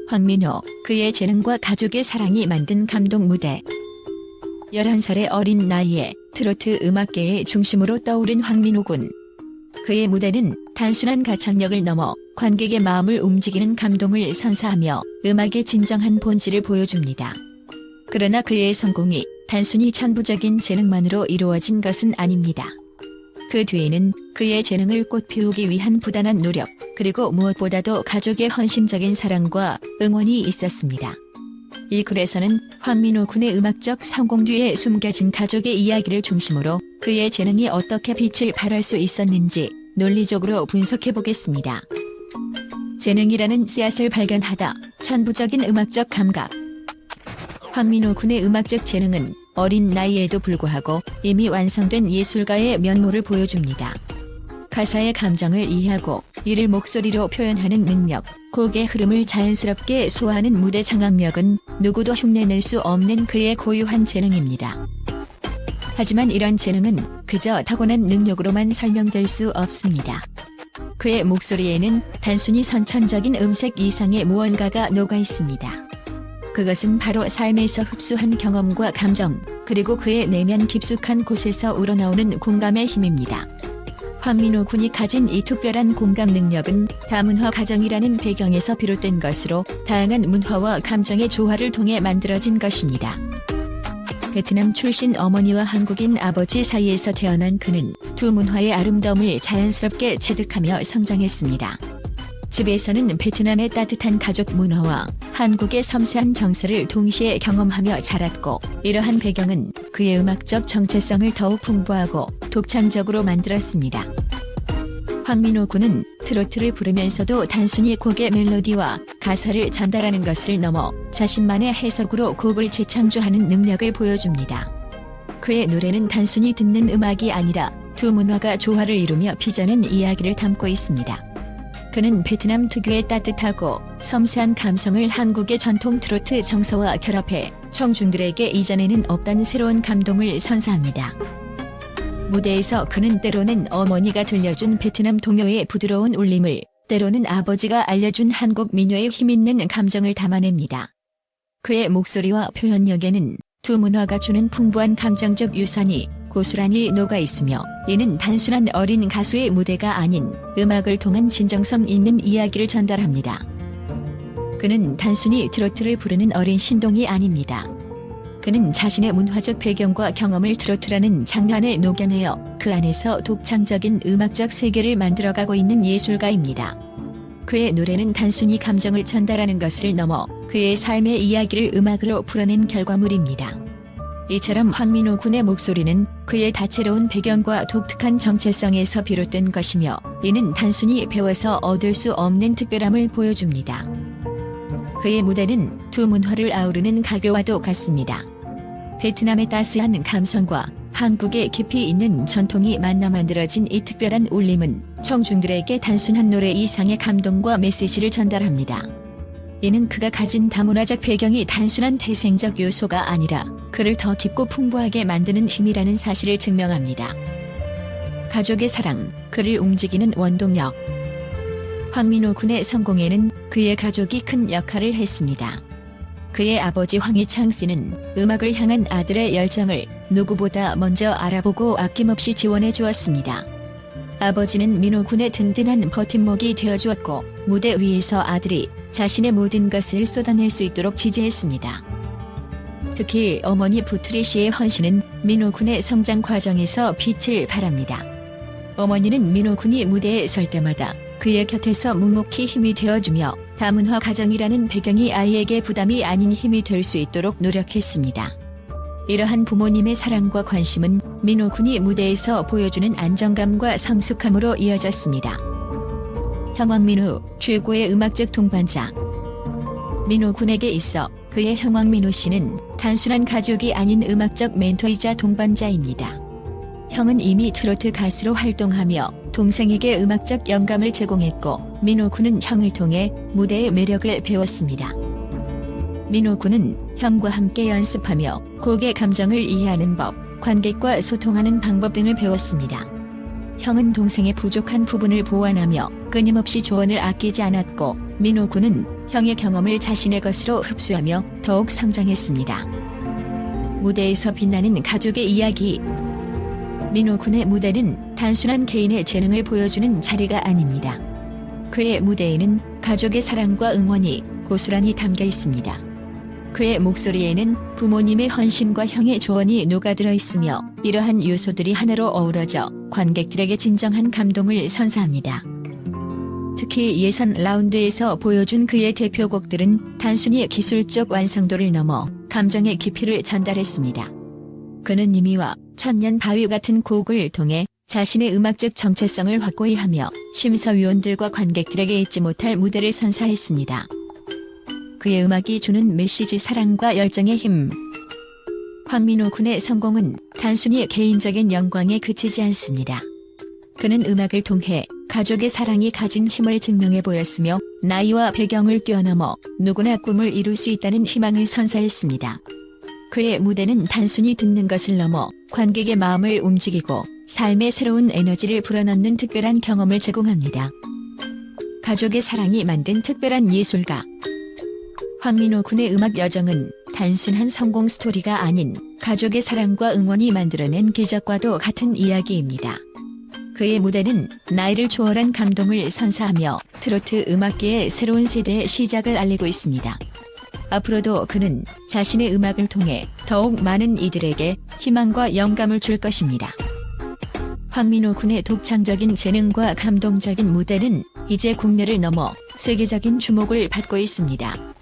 황민호, 그의 재능과 가족의 사랑이 만든 감동 무대. 11살의 어린 나이에 트로트 음악계의 중심으로 떠오른 황민호 군. 그의 무대는 단순한 가창력을 넘어 관객의 마음을 움직이는 감동을 선사하며 음악의 진정한 본질을 보여줍니다. 그러나 그의 성공이 단순히 천부적인 재능만으로 이루어진 것은 아닙니다. 그 뒤에는 그의 재능을 꽃피우기 위한 부단한 노력, 그리고 무엇보다도 가족의 헌신적인 사랑과 응원이 있었습니다. 이 글에서는 황민호 군의 음악적 성공 뒤에 숨겨진 가족의 이야기를 중심으로 그의 재능이 어떻게 빛을 발할 수 있었는지 논리적으로 분석해보겠습니다. 재능이라는 씨앗을 발견하다. 천부적인 음악적 감각. 황민호 군의 음악적 재능은 어린 나이에도 불구하고 이미 완성된 예술가의 면모를 보여줍니다. 가사의 감정을 이해하고 이를 목소리로 표현하는 능력, 곡의 흐름을 자연스럽게 소화하는 무대 장악력은 누구도 흉내낼 수 없는 그의 고유한 재능입니다. 하지만 이런 재능은 그저 타고난 능력으로만 설명될 수 없습니다. 그의 목소리에는 단순히 선천적인 음색 이상의 무언가가 녹아 있습니다. 그것은 바로 삶에서 흡수한 경험과 감정, 그리고 그의 내면 깊숙한 곳에서 우러나오는 공감의 힘입니다. 황민호 군이 가진 이 특별한 공감 능력은 다문화 가정이라는 배경에서 비롯된 것으로 다양한 문화와 감정의 조화를 통해 만들어진 것입니다. 베트남 출신 어머니와 한국인 아버지 사이에서 태어난 그는 두 문화의 아름다움을 자연스럽게 체득하며 성장했습니다. 집에서는 베트남의 따뜻한 가족 문화와 한국의 섬세한 정서를 동시에 경험하며 자랐고, 이러한 배경은 그의 음악적 정체성을 더욱 풍부하고 독창적으로 만들었습니다. 황민호 군은 트로트를 부르면서도 단순히 곡의 멜로디와 가사를 전달하는 것을 넘어 자신만의 해석으로 곡을 재창조하는 능력을 보여줍니다. 그의 노래는 단순히 듣는 음악이 아니라 두 문화가 조화를 이루며 빚어낸 이야기를 담고 있습니다. 그는 베트남 특유의 따뜻하고 섬세한 감성을 한국의 전통 트로트 정서와 결합해 청중들에게 이전에는 없던 새로운 감동을 선사합니다. 무대에서 그는 때로는 어머니가 들려준 베트남 동요의 부드러운 울림을, 때로는 아버지가 알려준 한국 민요의 힘있는 감정을 담아냅니다. 그의 목소리와 표현력에는 두 문화가 주는 풍부한 감정적 유산이 고스란히 녹아 있으며, 이는 단순한 어린 가수의 무대가 아닌 음악을 통한 진정성 있는 이야기를 전달합니다. 그는 단순히 트로트를 부르는 어린 신동이 아닙니다. 그는 자신의 문화적 배경과 경험을 트로트라는 장르 안에 녹여내어 그 안에서 독창적인 음악적 세계를 만들어가고 있는 예술가입니다. 그의 노래는 단순히 감정을 전달하는 것을 넘어 그의 삶의 이야기를 음악으로 풀어낸 결과물입니다. 이처럼 황민호 군의 목소리는 그의 다채로운 배경과 독특한 정체성에서 비롯된 것이며, 이는 단순히 배워서 얻을 수 없는 특별함을 보여줍니다. 그의 무대는 두 문화를 아우르는 가교와도 같습니다. 베트남의 따스한 감성과 한국의 깊이 있는 전통이 만나 만들어진 이 특별한 울림은 청중들에게 단순한 노래 이상의 감동과 메시지를 전달합니다. 이는 그가 가진 다문화적 배경이 단순한 태생적 요소가 아니라 그를 더 깊고 풍부하게 만드는 힘이라는 사실을 증명합니다. 가족의 사랑, 그를 움직이는 원동력. 황민호 군의 성공에는 그의 가족이 큰 역할을 했습니다. 그의 아버지 황희창 씨는 음악을 향한 아들의 열정을 누구보다 먼저 알아보고 아낌없이 지원해 주었습니다. 아버지는 민호 군의 든든한 버팀목이 되어주었고, 무대 위에서 아들이 자신의 모든 것을 쏟아낼 수 있도록 지지했습니다. 특히 어머니 부트리 씨의 헌신은 민호 군의 성장 과정에서 빛을 발합니다. 어머니는 민호 군이 무대에 설 때마다 그의 곁에서 묵묵히 힘이 되어주며 다문화 가정이라는 배경이 아이에게 부담이 아닌 힘이 될 수 있도록 노력했습니다. 이러한 부모님의 사랑과 관심은 민호 군이 무대에서 보여주는 안정감과 성숙함으로 이어졌습니다. 형 황민호, 최고의 음악적 동반자. 민호 군에게 있어 그의 형 황민호 씨는 단순한 가족이 아닌 음악적 멘토이자 동반자입니다. 형은 이미 트로트 가수로 활동하며 동생에게 음악적 영감을 제공했고, 민호 군은 형을 통해 무대의 매력을 배웠습니다. 민호 군은 형과 함께 연습하며 곡의 감정을 이해하는 법, 관객과 소통하는 방법 등을 배웠습니다. 형은 동생의 부족한 부분을 보완하며 끊임없이 조언을 아끼지 않았고, 민호 군은 형의 경험을 자신의 것으로 흡수하며 더욱 성장했습니다. 무대에서 빛나는 가족의 이야기. 민호 군의 무대는 단순한 개인의 재능을 보여주는 자리가 아닙니다. 그의 무대에는 가족의 사랑과 응원이 고스란히 담겨 있습니다. 그의 목소리에는 부모님의 헌신과 형의 조언이 녹아들어 있으며 이러한 요소들이 하나로 어우러져 관객들에게 진정한 감동을 선사합니다. 특히 예선 라운드에서 보여준 그의 대표곡들은 단순히 기술적 완성도를 넘어 감정의 깊이를 전달했습니다. 그는 이미와 천년 바위 같은 곡을 통해 자신의 음악적 정체성을 확고히 하며 심사위원들과 관객들에게 잊지 못할 무대를 선사했습니다. 그의 음악이 주는 메시지 사랑과 열정의 힘. 황민호 군의 성공은 단순히 개인적인 영광에 그치지 않습니다. 그는 음악을 통해 가족의 사랑이 가진 힘을 증명해 보였으며 나이와 배경을 뛰어넘어 누구나 꿈을 이룰 수 있다는 희망을 선사했습니다. 그의 무대는 단순히 듣는 것을 넘어 관객의 마음을 움직이고 삶의 새로운 에너지를 불어넣는 특별한 경험을 제공합니다. 가족의 사랑이 만든 특별한 예술가. 황민호 군의 음악 여정은 단순한 성공 스토리가 아닌 가족의 사랑과 응원이 만들어낸 기적과도 같은 이야기입니다. 그의 무대는 나이를 초월한 감동을 선사하며 트로트 음악계의 새로운 세대의 시작을 알리고 있습니다. 앞으로도 그는 자신의 음악을 통해 더욱 많은 이들에게 희망과 영감을 줄 것입니다. 황민호 군의 독창적인 재능과 감동적인 무대는 이제 국내를 넘어 세계적인 주목을 받고 있습니다.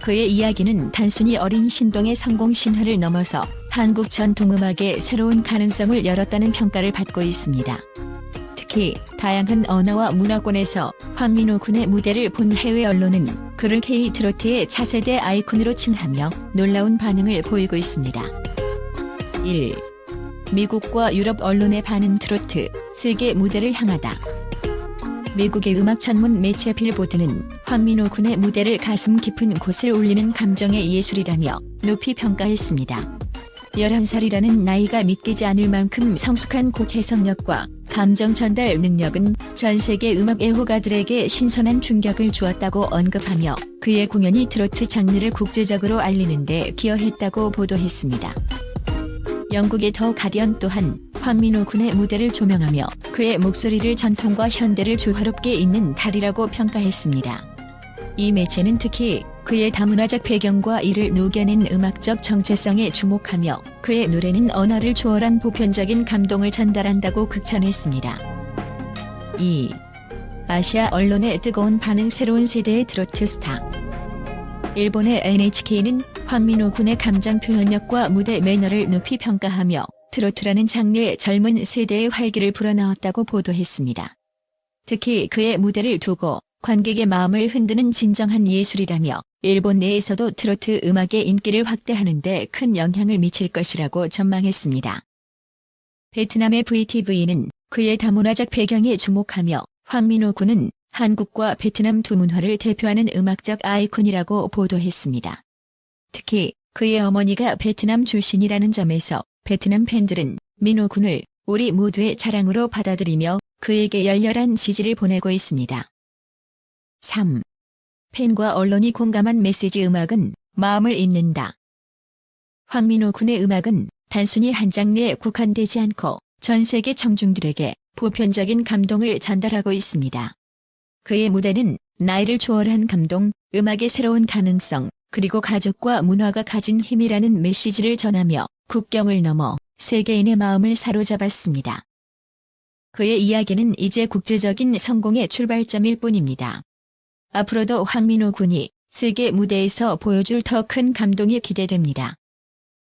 그의 이야기는 단순히 어린 신동의 성공 신화를 넘어서 한국 전통음악의 새로운 가능성을 열었다는 평가를 받고 있습니다. 특히 다양한 언어와 문화권에서 황민호 군의 무대를 본 해외 언론은 그를 K-트로트의 차세대 아이콘으로 칭하며 놀라운 반응을 보이고 있습니다. 1. 미국과 유럽 언론의 반응. 트로트 세계 무대를 향하다. 미국의 음악 전문 매체 빌보드는 황민호 군의 무대를 가슴 깊은 곳을 울리는 감정의 예술이라며 높이 평가했습니다. 11살이라는 나이가 믿기지 않을 만큼 성숙한 곡 해석력과 감정 전달 능력은 전 세계 음악 애호가들에게 신선한 충격을 주었다고 언급하며 그의 공연이 트로트 장르를 국제적으로 알리는 데 기여했다고 보도했습니다. 영국의 더 가디언 또한 황민호 군의 무대를 조명하며 그의 목소리를 전통과 현대를 조화롭게 잇는 달이라고 평가했습니다. 이 매체는 특히 그의 다문화적 배경과 이를 녹여낸 음악적 정체성에 주목하며 그의 노래는 언어를 초월한 보편적인 감동을 전달한다고 극찬했습니다. 2. 아시아 언론의 뜨거운 반응. 새로운 세대의 트로트 스타. 일본의 NHK는 황민호 군의 감정 표현력과 무대 매너를 높이 평가하며 트로트라는 장르의 젊은 세대의 활기를 불어넣었다고 보도했습니다. 특히 그의 무대를 두고 관객의 마음을 흔드는 진정한 예술이라며 일본 내에서도 트로트 음악의 인기를 확대하는 데 큰 영향을 미칠 것이라고 전망했습니다. 베트남의 VTV는 그의 다문화적 배경에 주목하며 황민호 군은 한국과 베트남 두 문화를 대표하는 음악적 아이콘이라고 보도했습니다. 특히 그의 어머니가 베트남 출신이라는 점에서 베트남 팬들은 민호 군을 우리 모두의 자랑으로 받아들이며 그에게 열렬한 지지를 보내고 있습니다. 3. 팬과 언론이 공감한 메시지. 음악은 마음을 읽는다. 황민호 군의 음악은 단순히 한 장르에 국한되지 않고 전 세계 청중들에게 보편적인 감동을 전달하고 있습니다. 그의 무대는 나이를 초월한 감동, 음악의 새로운 가능성, 그리고 가족과 문화가 가진 힘이라는 메시지를 전하며 국경을 넘어 세계인의 마음을 사로잡았습니다. 그의 이야기는 이제 국제적인 성공의 출발점일 뿐입니다. 앞으로도 황민호 군이 세계 무대에서 보여줄 더 큰 감동이 기대됩니다.